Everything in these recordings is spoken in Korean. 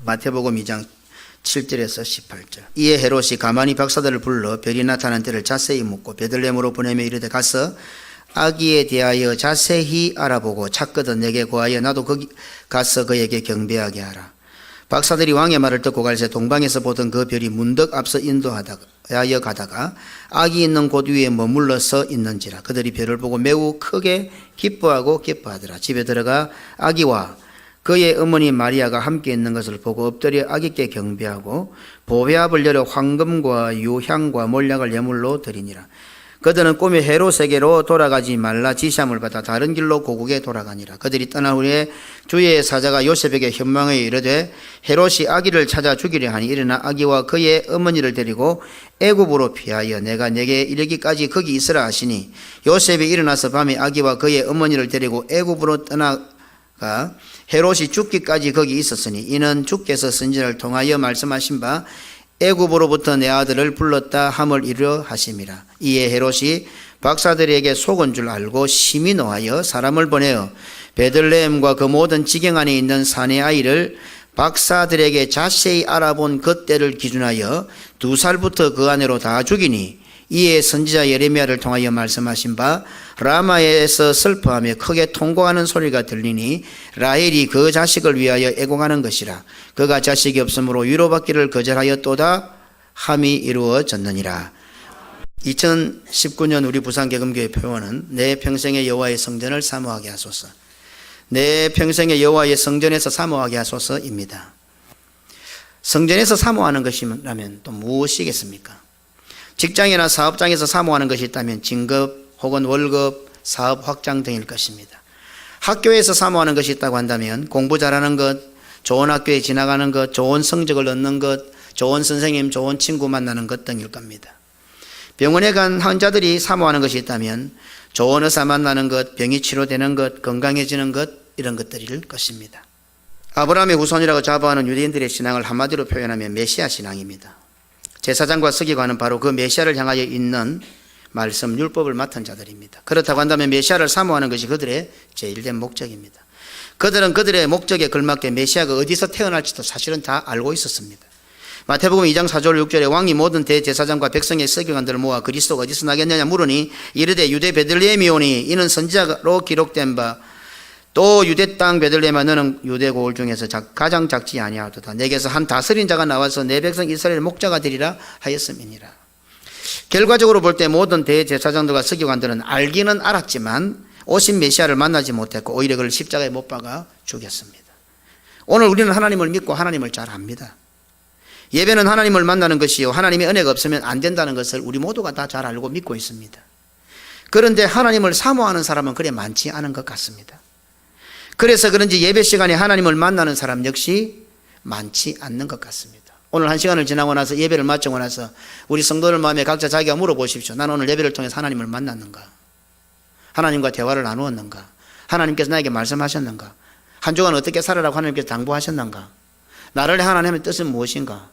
마태복음 2장 7절에서 18절. 이에 헤롯이 가만히 박사들을 불러 별이 나타난 때를 자세히 묻고 베들레헴으로 보내며 이르되 가서 아기에 대하여 자세히 알아보고 찾거든 내게 고하여 나도 거기 가서 그에게 경배하게 하라. 박사들이 왕의 말을 듣고 갈새 동방에서 보던 그 별이 문득 앞서 인도하여 가다가 아기 있는 곳 위에 머물러 서 있는지라. 그들이 별을 보고 매우 크게 기뻐하더라. 집에 들어가 아기와 그의 어머니 마리아가 함께 있는 것을 보고 엎드려 아기께 경배하고 보배압을 열어 황금과 유향과 몰약을 예물로 드리니라. 그들은 꿈에 헤롯에게로 돌아가지 말라 지시함을 받아 다른 길로 고국에 돌아가니라. 그들이 떠난 후에 주의 사자가 요셉에게 현망하여 이르되 헤롯이 아기를 찾아 죽이려 하니 일어나 아기와 그의 어머니를 데리고 애굽으로 피하여 내가 내게 이르기까지 거기 있으라 하시니 요셉이 일어나서 밤에 아기와 그의 어머니를 데리고 애굽으로 떠나가 헤롯이 죽기까지 거기 있었으니 이는 주께서 선지자를 통하여 말씀하신 바 애굽으로부터 내 아들을 불렀다 함을 이루려 하심이라. 이에 헤롯이 박사들에게 속은 줄 알고 심히 노하여 사람을 보내어 베들레헴과 그 모든 지경 안에 있는 사내 아이를 박사들에게 자세히 알아본 그때를 기준하여 2살부터 그 안으로 다 죽이니 이에 선지자 예레미야를 통하여 말씀하신 바 라마에서 슬퍼하며 크게 통곡하는 소리가 들리니 라헬이 그 자식을 위하여 애곡하는 것이라. 그가 자식이 없으므로 위로받기를 거절하였도다 함이 이루어졌느니라. 2019년 우리 부산개금교회 표어는 내 평생의 여호와의 성전을 사모하게 하소서. 내 평생의 여호와의 성전에서 사모하게 하소서입니다. 성전에서 사모하는 것이라면 또 무엇이겠습니까? 직장이나 사업장에서 사모하는 것이 있다면 진급 혹은 월급, 사업 확장 등일 것입니다. 학교에서 사모하는 것이 있다고 한다면 공부 잘하는 것, 좋은 학교에 지나가는 것, 좋은 성적을 얻는 것, 좋은 선생님, 좋은 친구 만나는 것 등일 겁니다. 병원에 간 환자들이 사모하는 것이 있다면 좋은 의사 만나는 것, 병이 치료되는 것, 건강해지는 것, 이런 것들일 것입니다. 아브라함의 후손이라고 자부하는 유대인들의 신앙을 한마디로 표현하면 메시아 신앙입니다. 제사장과 서기관은 바로 그 메시아를 향하여 있는 말씀, 율법을 맡은 자들입니다. 그렇다고 한다면 메시아를 사모하는 것이 그들의 제일된 목적입니다. 그들은 그들의 목적에 걸맞게 메시아가 어디서 태어날지도 사실은 다 알고 있었습니다. 마태복음 2장 4절 6절에 왕이 모든 대제사장과 백성의 서기관들을 모아 그리스도가 어디서 나겠느냐 물으니 이르되 유대 베들레헴이오니 이는 선지자로 기록된 바 또 유대 땅 베들레헴아 너는 유대 고을 중에서 가장 작지 아니하도다. 내게서 한 다스린 자가 나와서 내 백성 이스라엘 목자가 되리라 하였음이니라. 결과적으로 볼 때 모든 대제사장들과 서기관들은 알기는 알았지만 오신 메시아를 만나지 못했고 오히려 그를 십자가에 못 박아 죽였습니다. 오늘 우리는 하나님을 믿고 하나님을 잘 압니다. 예배는 하나님을 만나는 것이요 하나님의 은혜가 없으면 안 된다는 것을 우리 모두가 다 잘 알고 믿고 있습니다. 그런데 하나님을 사모하는 사람은 그래 많지 않은 것 같습니다. 그래서 그런지 예배 시간에 하나님을 만나는 사람 역시 많지 않는 것 같습니다. 오늘 한 시간을 지나고 나서 예배를 마치고 나서 우리 성도들 마음에 각자 자기가 물어보십시오. 나는 오늘 예배를 통해서 하나님을 만났는가? 하나님과 대화를 나누었는가? 하나님께서 나에게 말씀하셨는가? 한 주간 어떻게 살아라고 하나님께서 당부하셨는가? 나를 향한 하나님의 뜻은 무엇인가?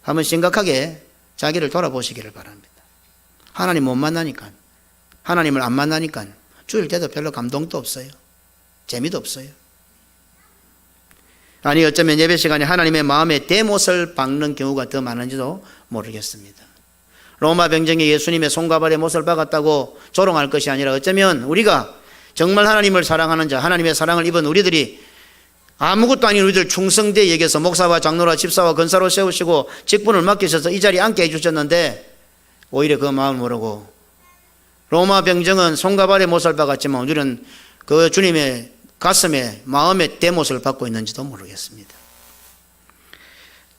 한번 심각하게 자기를 돌아보시기를 바랍니다. 하나님 못 만나니까, 하나님을 안 만나니까 주일 때도 별로 감동도 없어요. 재미도 없어요. 아니 어쩌면 예배 시간에 하나님의 마음에 대못을 박는 경우가 더 많은지도 모르겠습니다. 로마 병정에 예수님의 손과 발에 못을 박았다고 조롱할 것이 아니라 어쩌면 우리가 정말 하나님을 사랑하는 자, 하나님의 사랑을 입은 우리들이 아무것도 아닌 우리들 충성되게 여겨서 목사와 장로라 집사와 권사로 세우시고 직분을 맡기셔서 이 자리에 앉게 해주셨는데 오히려 그 마음을 모르고 로마 병정은 손과 발에 못을 박았지만 우리는 그 주님의 가슴에 마음에 대못을 받고 있는지도 모르겠습니다.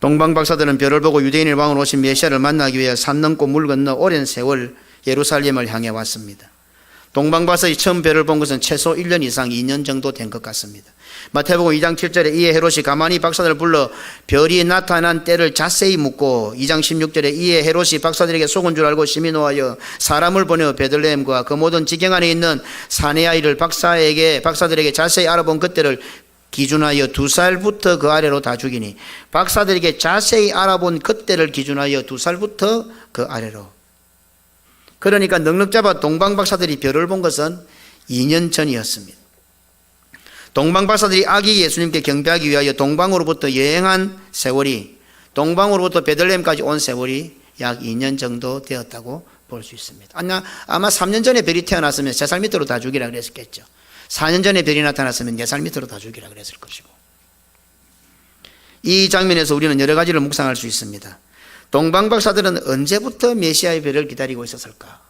동방 박사들은 별을 보고 유대인의 왕으로 오신 메시아를 만나기 위해 산 넘고 물 건너 오랜 세월 예루살렘을 향해 왔습니다. 동방 박사들이 처음 별을 본 것은 최소 1년 이상 2년 정도 된 것 같습니다. 마태복음 2장 7절에 이에 헤롯이 가만히 박사들을 불러 별이 나타난 때를 자세히 묻고 2장 16절에 이에 헤롯이 박사들에게 속은 줄 알고 심히 노하여 사람을 보내어 베들레헴과 그 모든 지경 안에 있는 사내 아이를 박사들에게 자세히 알아본 그때를 기준하여 2살부터 그 아래로 다 죽이니 박사들에게 자세히 알아본 그때를 기준하여 2살부터 그 아래로. 그러니까 넉넉 잡아 동방 박사들이 별을 본 것은 2년 전이었습니다. 동방 박사들이 아기 예수님께 경배하기 위하여 동방으로부터 여행한 세월이, 동방으로부터 베들레헴까지 온 세월이 약 2년 정도 되었다고 볼 수 있습니다. 아마 3년 전에 별이 태어났으면 3살 밑으로 다 죽이라 그랬겠죠. 4년 전에 별이 나타났으면 4살 밑으로 다 죽이라 그랬을 것이고. 이 장면에서 우리는 여러 가지를 묵상할 수 있습니다. 동방박사들은 언제부터 메시아의 별을 기다리고 있었을까?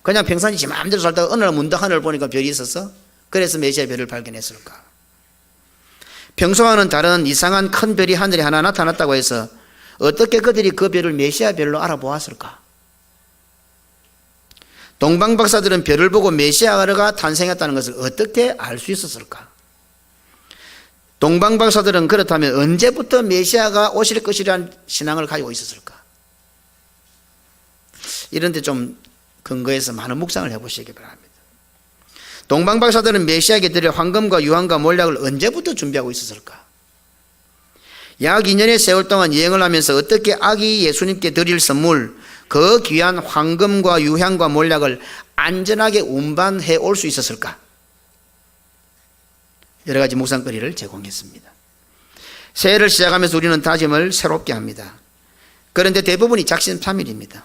그냥 평상시 지 마음대로 살다가 어느 날 문득 하늘을 보니까 별이 있었어? 그래서 메시아의 별을 발견했을까? 평소와는 다른 이상한 큰 별이 하늘에 하나 나타났다고 해서 어떻게 그들이 그 별을 메시아 별로 알아보았을까? 동방박사들은 별을 보고 메시아가 탄생했다는 것을 어떻게 알 수 있었을까? 동방박사들은 그렇다면 언제부터 메시아가 오실 것이라는 신앙을 가지고 있었을까? 이런 데 좀 근거해서 많은 묵상을 해보시기 바랍니다. 동방박사들은 메시아에게 드릴 황금과 유황과 몰약을 언제부터 준비하고 있었을까? 약 2년의 세월 동안 여행을 하면서 어떻게 아기 예수님께 드릴 선물, 그 귀한 황금과 유향과 몰약을 안전하게 운반해 올 수 있었을까? 여러 가지 묵상거리를 제공했습니다. 새해를 시작하면서 우리는 다짐을 새롭게 합니다. 그런데 대부분이 작심삼일입니다.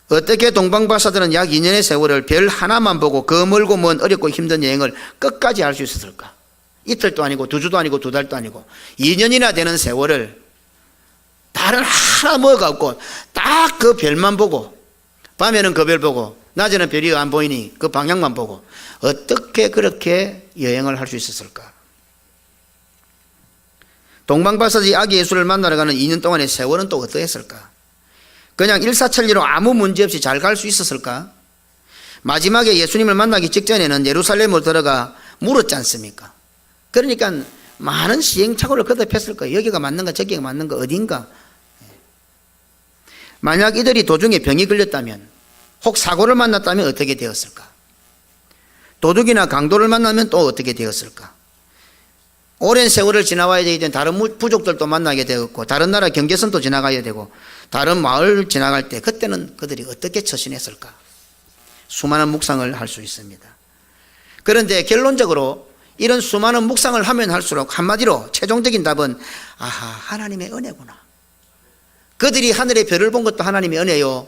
어떻게 동방박사들은 약 2년의 세월을 별 하나만 보고 그 멀고 먼 어렵고 힘든 여행을 끝까지 할 수 있었을까? 이틀도 아니고 2주도 아니고 2달도 아니고 2년이나 되는 세월을 다른 하나 뭐가 없고 딱 그 별만 보고, 밤에는 그 별 보고 낮에는 별이 안 보이니 그 방향만 보고 어떻게 그렇게 여행을 할 수 있었을까? 동방박사들이 아기 예수를 만나러 가는 2년 동안의 세월은 또 어떠했을까? 그냥 일사천리로 아무 문제 없이 잘 갈 수 있었을까? 마지막에 예수님을 만나기 직전에는 예루살렘으로 들어가 물었지 않습니까? 그러니까 많은 시행착오를 거듭했을 거예요. 여기가 맞는가 저기가 맞는가 어딘가. 만약 이들이 도중에 병이 걸렸다면, 혹 사고를 만났다면 어떻게 되었을까? 도둑이나 강도를 만나면 또 어떻게 되었을까? 오랜 세월을 지나와야 되기 때문에 다른 부족들도 만나게 되었고, 다른 나라 경계선도 지나가야 되고, 다른 마을 지나갈 때 그때는 그들이 어떻게 처신했을까? 수많은 묵상을 할 수 있습니다. 그런데 결론적으로 이런 수많은 묵상을 하면 할수록 한마디로 최종적인 답은 하나님의 은혜구나. 그들이 하늘의 별을 본 것도 하나님의 은혜요.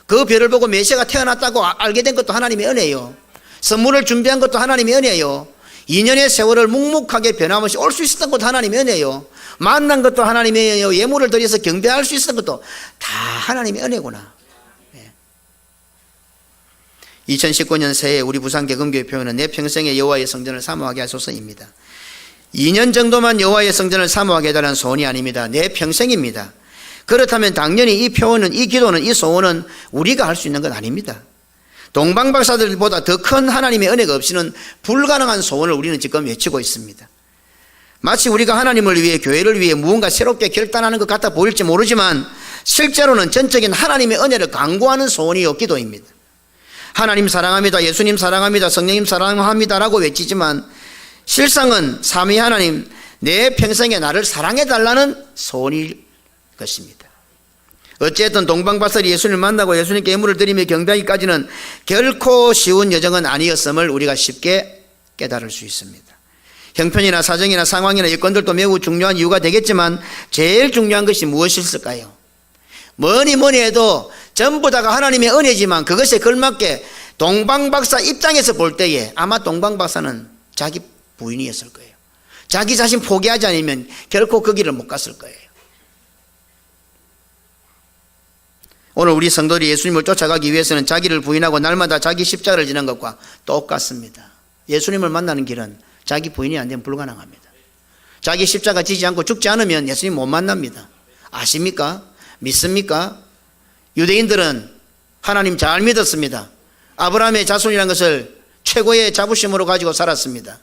그 별을 보고 메시아가 태어났다고 알게 된 것도 하나님의 은혜요. 선물을 준비한 것도 하나님의 은혜요. 2년의 세월을 묵묵하게 변함없이 올 수 있었던 것도 하나님의 은혜요. 만난 것도 하나님의 은혜요. 예물을 드려서 경배할 수 있었던 것도 다 하나님의 은혜구나. 2019년 새해 우리 부산개금교회 표현은 내 평생에 여호와의 성전을 사모하게 하소서입니다. 2년 정도만 여호와의 성전을 사모하게 해달라는 소원이 아닙니다. 내 평생입니다. 그렇다면 당연히 이 표현은, 이 기도는, 이 소원은 우리가 할 수 있는 건 아닙니다. 동방박사들보다 더 큰 하나님의 은혜가 없이는 불가능한 소원을 우리는 지금 외치고 있습니다. 마치 우리가 하나님을 위해, 교회를 위해 무언가 새롭게 결단하는 것 같아 보일지 모르지만 실제로는 전적인 하나님의 은혜를 강구하는 소원이요 기도입니다. 하나님 사랑합니다, 예수님 사랑합니다, 성령님 사랑합니다라고 외치지만 실상은 삼위 하나님, 내 평생에 나를 사랑해달라는 소원일 것입니다. 어쨌든 동방박사들이 예수님을 만나고 예수님께 예물을 드리며 경배하기까지는 결코 쉬운 여정은 아니었음을 우리가 쉽게 깨달을 수 있습니다. 형편이나 사정이나 상황이나 여건들도 매우 중요한 이유가 되겠지만 제일 중요한 것이 무엇일까요? 뭐니 해도 전부 다가 하나님의 은혜지만 그것에 걸맞게 동방박사 입장에서 볼 때에 아마 동방박사는 자기 부인이었을 거예요. 자기 자신 포기하지 않으면 결코 그 길을 못 갔을 거예요. 오늘 우리 성도들이 예수님을 쫓아가기 위해서는 자기를 부인하고 날마다 자기 십자가를 지는 것과 똑같습니다. 예수님을 만나는 길은 자기 부인이 안 되면 불가능합니다. 자기 십자가 지지 않고 죽지 않으면 예수님 못 만납니다. 아십니까? 믿습니까? 유대인들은 하나님 잘 믿었습니다. 아브라함의 자손이라는 것을 최고의 자부심으로 가지고 살았습니다.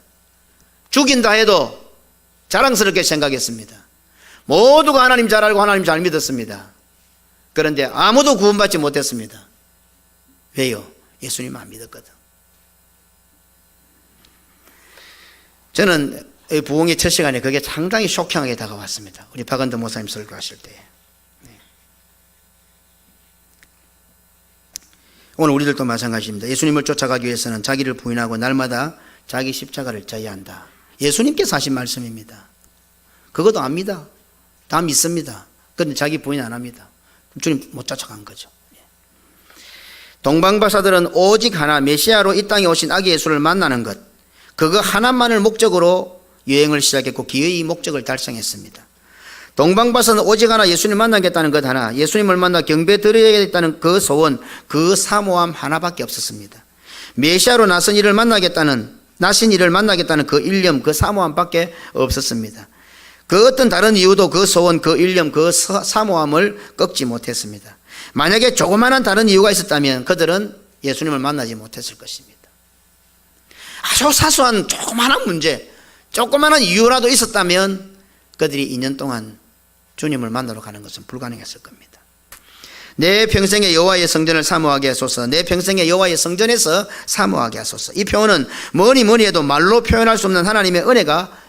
죽인다 해도 자랑스럽게 생각했습니다. 모두가 하나님 잘 알고 하나님 잘 믿었습니다. 그런데 아무도 구원받지 못했습니다. 왜요? 예수님 안 믿었거든. 저는 부흥의 첫 시간에 그게 상당히 쇼킹하게 다가왔습니다. 우리 박은도 목사님 설교하실 때. 오늘 우리들도 마찬가지입니다. 예수님을 쫓아가기 위해서는 자기를 부인하고 날마다 자기 십자가를 져야 한다. 예수님께서 하신 말씀입니다. 그것도 압니다. 다 믿습니다. 그런데 자기 부인 안 합니다. 주님 못 쫓아간 거죠. 동방박사들은 오직 하나, 메시아로 이 땅에 오신 아기 예수를 만나는 것, 그거 하나만을 목적으로 여행을 시작했고 기어이 목적을 달성했습니다. 동방박사는 오직 하나, 예수님을 만나겠다는 것 하나, 예수님을 만나 경배 드려야겠다는 그 소원, 그 사모함 하나밖에 없었습니다. 메시아로 나신 이를 만나겠다는 그 일념, 그 사모함밖에 없었습니다. 그 어떤 다른 이유도 그 소원, 그 일념, 그 사모함을 꺾지 못했습니다. 만약에 조그마한 다른 이유가 있었다면 그들은 예수님을 만나지 못했을 것입니다. 아주 사소한 조그마한 문제, 조그마한 이유라도 있었다면 그들이 2년 동안 주님을 만나러 가는 것은 불가능했을 겁니다. 내 평생의 여호와의 성전을 사모하게 하소서. 내 평생의 여호와의 성전에서 사모하게 하소서. 이 표현은 뭐니 해도 말로 표현할 수 없는 하나님의 은혜가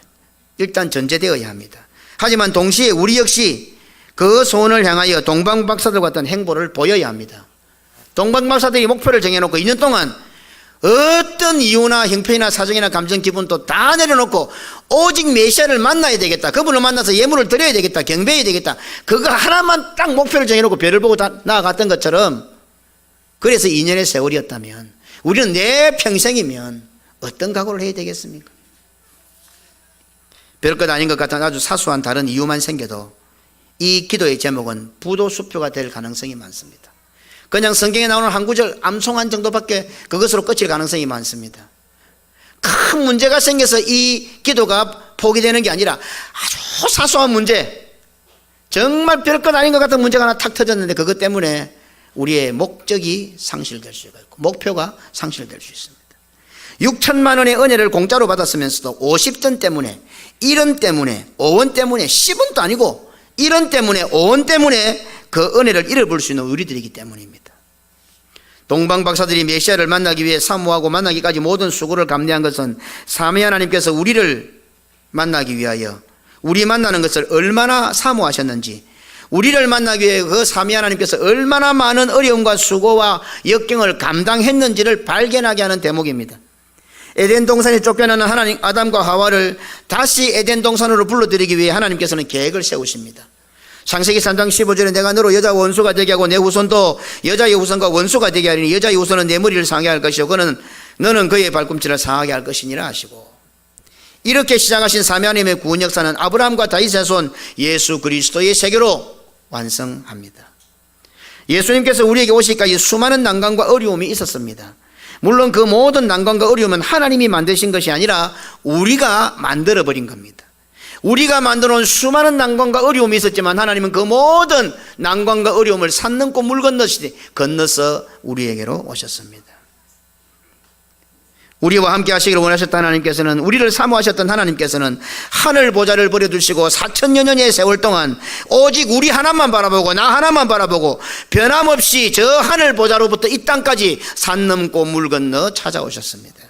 일단 전제되어야 합니다. 하지만 동시에 우리 역시 그 소원을 향하여 동방박사들과 같은 행보를 보여야 합니다. 동방박사들이 목표를 정해놓고 2년 동안 어떤 이유나 형편이나 사정이나 감정 기분도 다 내려놓고 오직 메시아를 만나야 되겠다, 그분을 만나서 예물을 드려야 되겠다, 경배해야 되겠다, 그거 하나만 딱 목표를 정해놓고 별을 보고 다 나아갔던 것처럼, 그래서 2년의 세월이었다면 우리는 내 평생이면 어떤 각오를 해야 되겠습니까? 별것 아닌 것 같은 아주 사소한 다른 이유만 생겨도 이 기도의 제목은 부도수표가 될 가능성이 많습니다. 그냥 성경에 나오는 한 구절 암송한 정도밖에 그것으로 끝일 가능성이 많습니다. 큰 문제가 생겨서 이 기도가 포기되는 게 아니라 아주 사소한 문제, 정말 별것 아닌 것 같은 문제가 하나 탁 터졌는데 그것 때문에 우리의 목적이 상실될 수가 있고 목표가 상실될 수 있습니다. 6천만 원의 은혜를 공짜로 받았으면서도 50전 때문에, 1원 때문에, 5원 때문에, 10원도 아니고 1원 때문에, 5원 때문에 그 은혜를 잃어볼 수 있는 우리들이기 때문입니다. 동방박사들이 메시아를 만나기 위해 사모하고 만나기까지 모든 수고를 감내한 것은 삼위 하나님께서 우리를 만나기 위하여 우리 만나는 것을 얼마나 사모하셨는지, 우리를 만나기 위해 그 삼위 하나님께서 얼마나 많은 어려움과 수고와 역경을 감당했는지를 발견하게 하는 대목입니다. 에덴 동산에 쫓겨나는 하나님 아담과 하와를 다시 에덴 동산으로 불러들이기 위해 하나님께서는 계획을 세우십니다. 창세기 3장 15절에 내가 너로 여자와 원수가 되게 하고 내 후손도 여자의 후손과 원수가 되게 하리니 여자의 후손은 내 머리를 상하게 할 것이요 너는 그의 발꿈치를 상하게 할 것이니라 하시고, 이렇게 시작하신 삼위 하나님의 구원 역사는 아브라함과 다윗의 손 예수 그리스도의 세계로 완성합니다. 예수님께서 우리에게 오시기까지 수많은 난관과 어려움이 있었습니다. 물론 그 모든 난관과 어려움은 하나님이 만드신 것이 아니라 우리가 만들어버린 겁니다. 우리가 만들어 놓은 수많은 난관과 어려움이 있었지만 하나님은 그 모든 난관과 어려움을 산 넘고 물 건너서 우리에게로 오셨습니다. 우리와 함께 하시기를 원하셨던 하나님께서는, 우리를 사모하셨던 하나님께서는 하늘 보좌를 버려두시고 4천여 년의 세월 동안 오직 우리 하나만 바라보고 나 하나만 바라보고 변함없이 저 하늘 보좌로부터 이 땅까지 산 넘고 물 건너 찾아오셨습니다.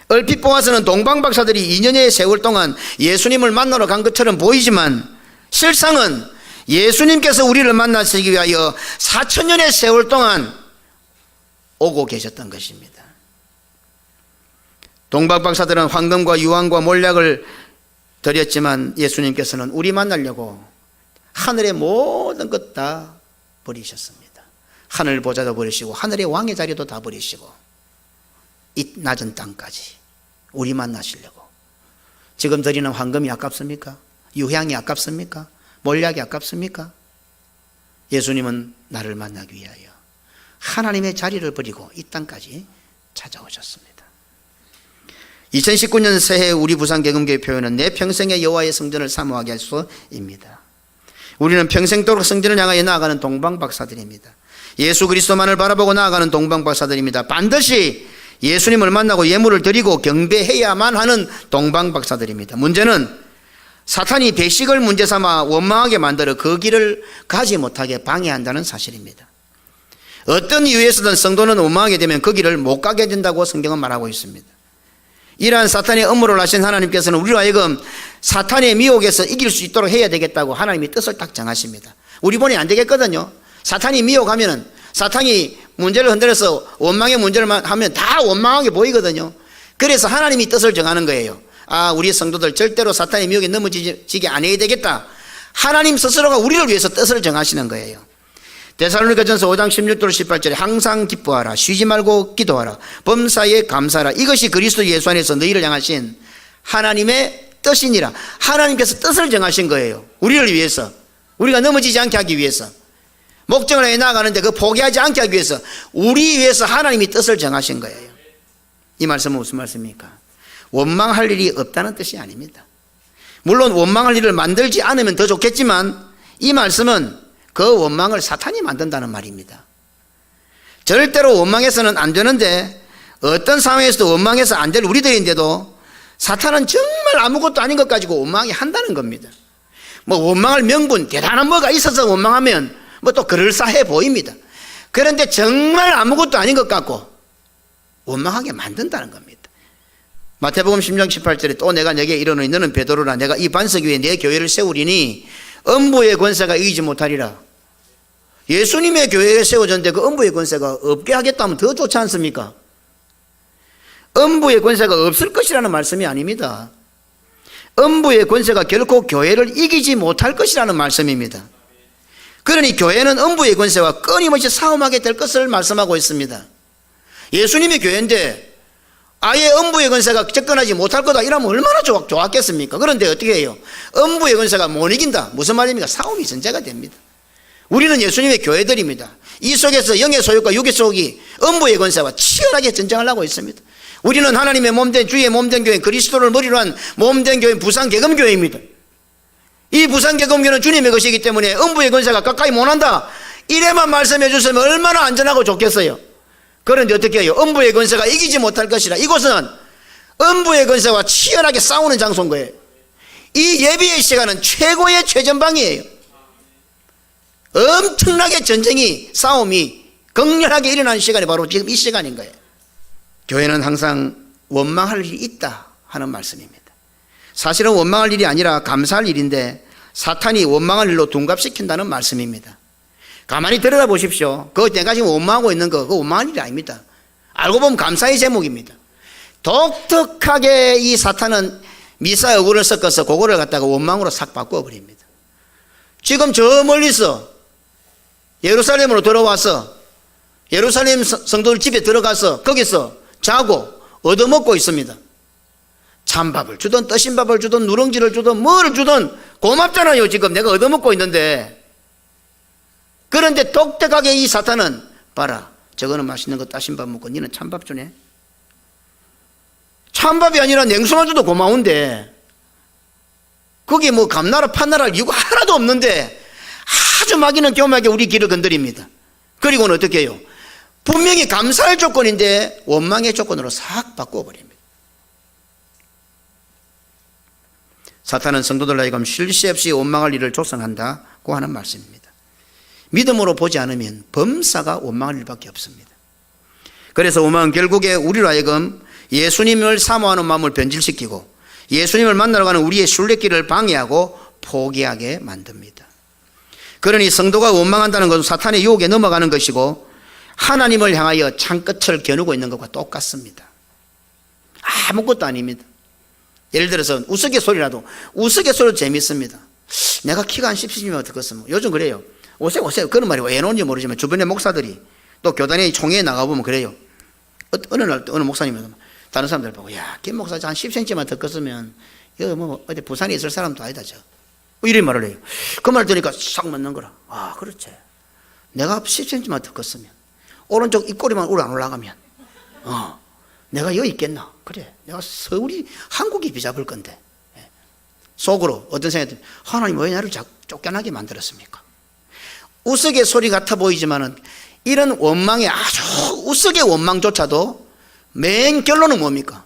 얼핏 보아서는 동방박사들이 2년의 세월 동안 예수님을 만나러 간 것처럼 보이지만 실상은 예수님께서 우리를 만나시기 위하여 4천년의 세월 동안 오고 계셨던 것입니다. 동방박사들은 황금과 유황과 몰약을 드렸지만 예수님께서는 우리 만나려고 하늘의 모든 것 다 버리셨습니다. 하늘 보좌도 버리시고 하늘의 왕의 자리도 다 버리시고 이 낮은 땅까지 우리 만나시려고. 지금 드리는 황금이 아깝습니까? 유향이 아깝습니까? 몰약이 아깝습니까? 예수님은 나를 만나기 위하여 하나님의 자리를 버리고 이 땅까지 찾아오셨습니다. 2019년 새해 우리 부산개금교회 표현은 내 평생의 여호와의 성전을 사모하게 할 수입니다. 우리는 평생도록 성전을 향하여 나아가는 동방박사들입니다. 예수 그리스도만을 바라보고 나아가는 동방박사들입니다. 반드시 예수님을 만나고 예물을 드리고 경배해야만 하는 동방박사들입니다. 문제는 사탄이 배식을 문제 삼아 원망하게 만들어 그 길을 가지 못하게 방해한다는 사실입니다. 어떤 이유에서든 성도는 원망하게 되면 그 길을 못 가게 된다고 성경은 말하고 있습니다. 이러한 사탄의 업무를 하신 하나님께서는 우리로 하여금 사탄의 미혹에서 이길 수 있도록 해야 되겠다고 하나님이 뜻을 딱 정하십니다. 우리 본이 안 되겠거든요. 사탄이 미혹하면은, 사탄이 문제를 흔들어서 원망의 문제를 하면 다 원망하게 보이거든요. 그래서 하나님이 뜻을 정하는 거예요. 아, 우리 성도들 절대로 사탄의 미혹에 넘어지게 안 해야 되겠다 하나님 스스로가 우리를 위해서 뜻을 정하시는 거예요. 데살로니가전서 5장 16절 18절에 항상 기뻐하라, 쉬지 말고 기도하라, 범사에 감사하라, 이것이 그리스도 예수 안에서 너희를 향하신 하나님의 뜻이니라. 하나님께서 뜻을 정하신 거예요. 우리를 위해서, 우리가 넘어지지 않게 하기 위해서, 목적을 해 나가는데 그 포기하지 않게 하기 위해서 우리 위해서 하나님이 뜻을 정하신 거예요. 이 말씀은 무슨 말씀입니까? 원망할 일이 없다는 뜻이 아닙니다. 물론 원망할 일을 만들지 않으면 더 좋겠지만 이 말씀은 그 원망을 사탄이 만든다는 말입니다. 절대로 원망해서는 안 되는데 어떤 상황에서도 원망해서 안 될 우리들인데도 사탄은 정말 아무것도 아닌 것 가지고 원망이 한다는 겁니다. 뭐 원망할 명분, 대단한 뭐가 있어서 원망하면 뭐 또 그럴싸해 보입니다. 그런데 정말 아무것도 아닌 것 같고 원망하게 만든다는 겁니다. 마태복음 10장 18절에 또 내가 내게 이르노니 너는 베드로라, 내가 이 반석 위에 내 교회를 세우리니 음부의 권세가 이기지 못하리라. 예수님의 교회에 세워졌는데 그 음부의 권세가 없게 하겠다면 더 좋지 않습니까? 음부의 권세가 없을 것이라는 말씀이 아닙니다. 음부의 권세가 결코 교회를 이기지 못할 것이라는 말씀입니다. 그러니 교회는 음부의 권세와 끊임없이 싸움하게 될 것을 말씀하고 있습니다. 예수님의 교회인데 아예 음부의 권세가 접근하지 못할 거다 이러면 얼마나 좋았겠습니까? 그런데 어떻게 해요? 음부의 권세가 못 이긴다. 무슨 말입니까? 싸움이 전제가 됩니다. 우리는 예수님의 교회들입니다. 이 속에서 영의 소욕과 육의 소욕이 음부의 권세와 치열하게 전쟁을 하고 있습니다. 우리는 하나님의 몸된 주의 몸된 교회, 그리스도를 머리로 한 몸된 교회, 부산개검교회입니다. 이 부산개검교회는 주님의 것이기 때문에 음부의 권세가 가까이 못한다 이래만 말씀해 주시면 얼마나 안전하고 좋겠어요. 그런데 어떻게 해요? 음부의 권세가 이기지 못할 것이라. 이곳은 음부의 권세와 치열하게 싸우는 장소인 거예요. 이 예비의 시간은 최고의 최전방이에요. 엄청나게 전쟁이, 싸움이 격렬하게 일어나는 시간이 바로 지금 이 시간인 거예요. 교회는 항상 원망할 일이 있다 하는 말씀입니다. 사실은 원망할 일이 아니라 감사할 일인데 사탄이 원망할 일로 둔갑시킨다는 말씀입니다. 가만히 들여다보십시오. 그거 내가 지금 원망하고 있는 거 그거 원망할 일이 아닙니다. 알고 보면 감사의 제목입니다. 독특하게 이 사탄은 미사 어구를 섞어서 그거를 갖다가 원망으로 싹 바꿔버립니다. 지금 저 멀리서 예루살렘으로 들어와서 예루살렘 성도들 집에 들어가서 거기서 자고 얻어먹고 있습니다. 찬밥을 주든 떠신 밥을 주든 누룽지를 주든 뭐를 주든 고맙잖아요. 지금 내가 얻어먹고 있는데. 그런데 독특하게 이 사탄은 봐라, 저거는 맛있는 거 따신 밥 먹고 니는 찬밥 주네. 찬밥이 아니라 냉수만 줘도 고마운데 거기 뭐 감나라 판나라 이유가 하나도 없는데 아주 막이는 교묘하게 우리 귀를 건드립니다. 그리고는 어떻게 해요? 분명히 감사할 조건인데 원망의 조건으로 싹 바꿔버립니다. 사탄은 성도들 하여금 쉴 새 없이 원망할 일을 조성한다고 하는 말씀입니다. 믿음으로 보지 않으면 범사가 원망할 일밖에 없습니다. 그래서 원망은 결국에 우리로 하여금 예수님을 사모하는 마음을 변질시키고 예수님을 만나러 가는 우리의 순례길을 방해하고 포기하게 만듭니다. 그러니 성도가 원망한다는 것은 사탄의 유혹에 넘어가는 것이고 하나님을 향하여 창끝을 겨누고 있는 것과 똑같습니다. 아무것도 아닙니다. 예를 들어서 우스갯소리라도 우스갯소리도 재밌습니다. 내가 키가 한 10cm면 어떻겠습니까? 요즘 그래요. 오세요 그런 말이 왜 나오는지 모르지만 주변의 목사들이 또 교단의 총회에 나가보면 그래요. 어느 날 어느 목사님이 다른 사람들 보고 야, 김 목사 한 10cm만 더 컸으면 여기 뭐 어디 부산에 있을 사람도 아니다 저. 이런 말을 해요. 그 말 들으니까 싹 맞는 거라. 아, 그렇지. 내가 10cm만 더 컸으면 오른쪽 입꼬리만 안 올라가면 내가 여기 있겠나? 그래, 내가 서울이 한국이 비잡을 건데. 속으로 어떤 생각이 들면 하나님 왜 나를 쫓겨나게 만들었습니까? 우스갯소리 같아 보이지만은 이런 원망의 아주 우스개 원망조차도 맨 결론은 뭡니까?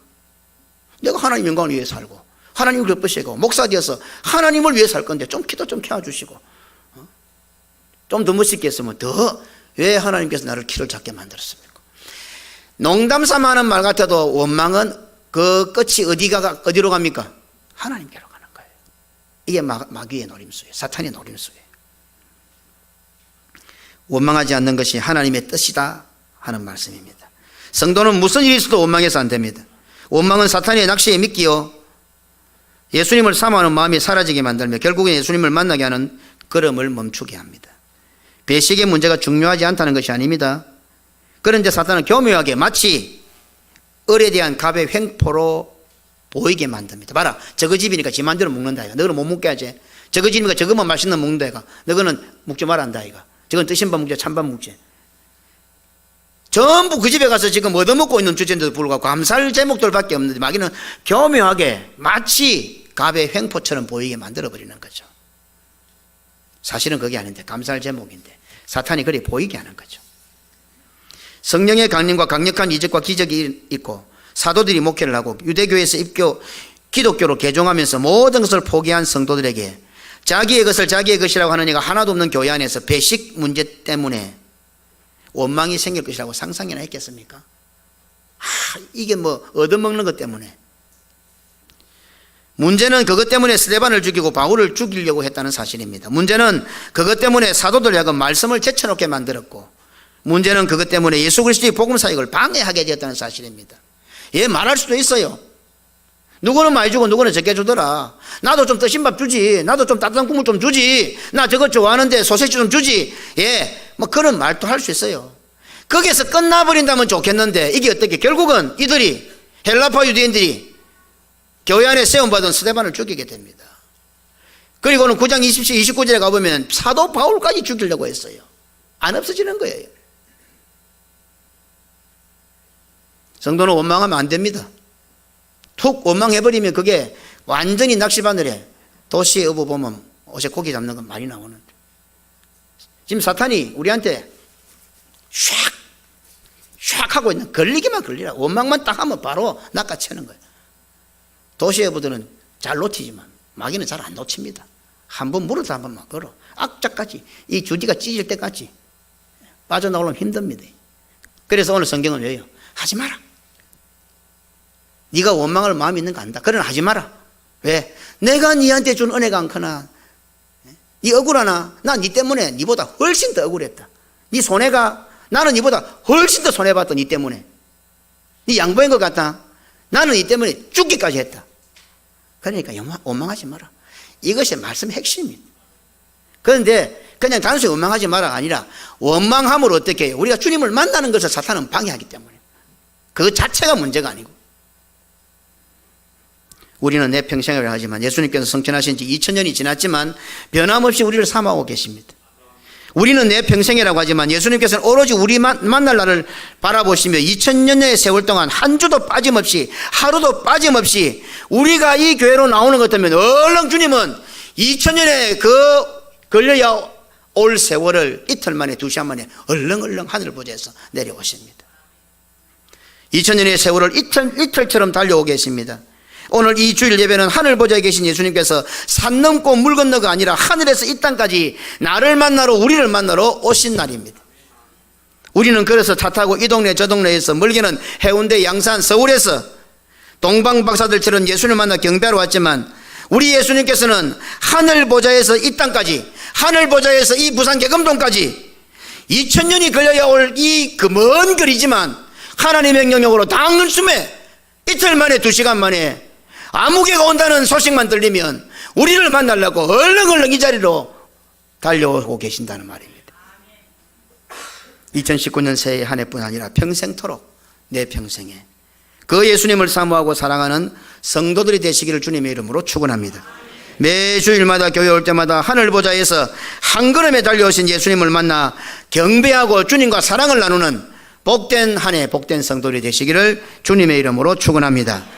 내가 하나님 영광을 위해 살고 하나님을 기쁘시고 목사 되어서 하나님을 위해 살 건데 좀 기도 좀 켜주시고 좀 더 멋있게 했으면 더 왜 하나님께서 나를 키를 작게 만들었습니까? 농담 삼아 하는 말 같아도 원망은 그 끝이 어디로 갑니까? 하나님께로 가는 거예요. 이게 마귀의 노림수예요. 사탄의 노림수예요. 원망하지 않는 것이 하나님의 뜻이다 하는 말씀입니다. 성도는 무슨 일이 있어도 원망해서 안 됩니다. 원망은 사탄의 낚시에 미끼요 예수님을 사모하는 마음이 사라지게 만들며 결국엔 예수님을 만나게 하는 걸음을 멈추게 합니다. 배식의 문제가 중요하지 않다는 것이 아닙니다. 그런데 사탄은 교묘하게 마치 을에 대한 갑의 횡포로 보이게 만듭니다. 봐라, 저거 집이니까 지 맘대로 먹는다 이가. 너는 못 먹게 하지. 저거 집이니까 저것만 맛있는 먹는다 이가. 너는 먹지 말란다 이가. 저건 뜨신 밥 먹지 찬밥 먹지. 전부 그 집에 가서 지금 얻어먹고 있는 주제인데도 불구하고 감사할 제목들밖에 없는데 마귀는 교묘하게 마치 갑의 횡포처럼 보이게 만들어버리는 거죠. 사실은 그게 아닌데 감사할 제목인데 사탄이 그리 보이게 하는 거죠. 성령의 강림과 강력한 이적과 기적이 있고 사도들이 목회를 하고 유대교에서 기독교로 개종하면서 모든 것을 포기한 성도들에게 자기의 것을 자기의 것이라고 하는 이가 하나도 없는 교회 안에서 배식 문제 때문에 원망이 생길 것이라고 상상이나 했겠습니까? 이게 뭐 얻어먹는 것 때문에. 문제는 그것 때문에 스데반을 죽이고 바울을 죽이려고 했다는 사실입니다. 문제는 그것 때문에 사도들 야금 말씀을 제쳐놓게 만들었고, 문제는 그것 때문에 예수 그리스도의 복음 사역을 방해하게 되었다는 사실입니다. 예, 말할 수도 있어요. 누구는 많이 주고 누구는 적게 주더라. 나도 좀 뜨신 밥 주지. 나도 좀 따뜻한 국물 좀 주지. 나 저거 좋아하는데 소세지 좀 주지. 예, 뭐 그런 말도 할 수 있어요. 거기에서 끝나버린다면 좋겠는데 이게 어떻게 결국은 이들이 헬라파 유대인들이 교회 안에 세움받은 스데반을 죽이게 됩니다. 그리고는 9장 29절에 가보면 사도 바울까지 죽이려고 했어요. 안 없어지는 거예요. 성도는 원망하면 안 됩니다. 툭 원망해버리면 그게 완전히 낚시바늘에 도시의 어부 보면 옷에 고기 잡는 건 많이 나오는데, 지금 사탄이 우리한테 샥 하고 있는, 걸리기만 걸리라. 원망만 딱 하면 바로 낚아채는 거예요. 도시의 어부들은 잘 놓치지만 마귀는 잘 안 놓칩니다. 한번 물어서 한 번만 걸어 악착같이 이 주디가 찢을 때까지 빠져나오려면 힘듭니다. 그래서 오늘 성경은 왜요? 하지 마라. 네가 원망할 마음이 있는 거 안다. 그러나 하지 마라. 왜? 내가 네한테 준 은혜가 않거나 네 억울하나? 난 네 때문에 네보다 훨씬 더 억울했다. 네 손해가 나는 네보다 훨씬 더 손해봤다. 네 때문에. 네 양보인 것 같다. 나는 네 때문에 죽기까지 했다. 그러니까 원망하지 마라. 이것이 말씀의 핵심입니다. 그런데 그냥 단순히 원망하지 마라 아니라 원망함으로 어떻게 해요? 우리가 주님을 만나는 것을 사탄은 방해하기 때문에. 그 자체가 문제가 아니고. 우리는 내 평생을 하지만 예수님께서 성천하신 지 2000년이 지났지만 변함없이 우리를 사모하고 계십니다. 우리는 내 평생이라고 하지만 예수님께서는 오로지 우리 만날 날을 바라보시며 2000년의 세월 동안 한 주도 빠짐없이 하루도 빠짐없이 우리가 이 교회로 나오는 것 때문에 얼른 주님은 2000년의 그 걸려야 올 세월을 이틀 만에 2시간 만에 얼렁얼렁 하늘보좌에서 내려오십니다. 2000년의 세월을 이틀처럼 달려오고 계십니다. 오늘 이 주일 예배는 하늘보좌에 계신 예수님께서 산 넘고 물 건너가 아니라 하늘에서 이 땅까지 나를 만나러 우리를 만나러 오신 날입니다. 우리는 그래서 차 타고 이 동네 저 동네에서 멀게는 해운대 양산 서울에서 동방박사들처럼 예수님을 만나 경배하러 왔지만 우리 예수님께서는 하늘보좌에서 이 땅까지 하늘보좌에서 이 부산 계금동까지 2000년이 걸려야 올 이 그 먼 거리지만 하나님의 명령으로 당일숨에 이틀 만에 2시간 만에 아무개가 온다는 소식만 들리면 우리를 만나려고 얼렁얼렁 이 자리로 달려오고 계신다는 말입니다. 2019년 새해 한 해뿐 아니라 평생토록 내 평생에 그 예수님을 사모하고 사랑하는 성도들이 되시기를 주님의 이름으로 축원합니다. 매주일마다 교회 올 때마다 하늘보좌에서 한 걸음에 달려오신 예수님을 만나 경배하고 주님과 사랑을 나누는 복된 한 해 복된 성도들이 되시기를 주님의 이름으로 축원합니다.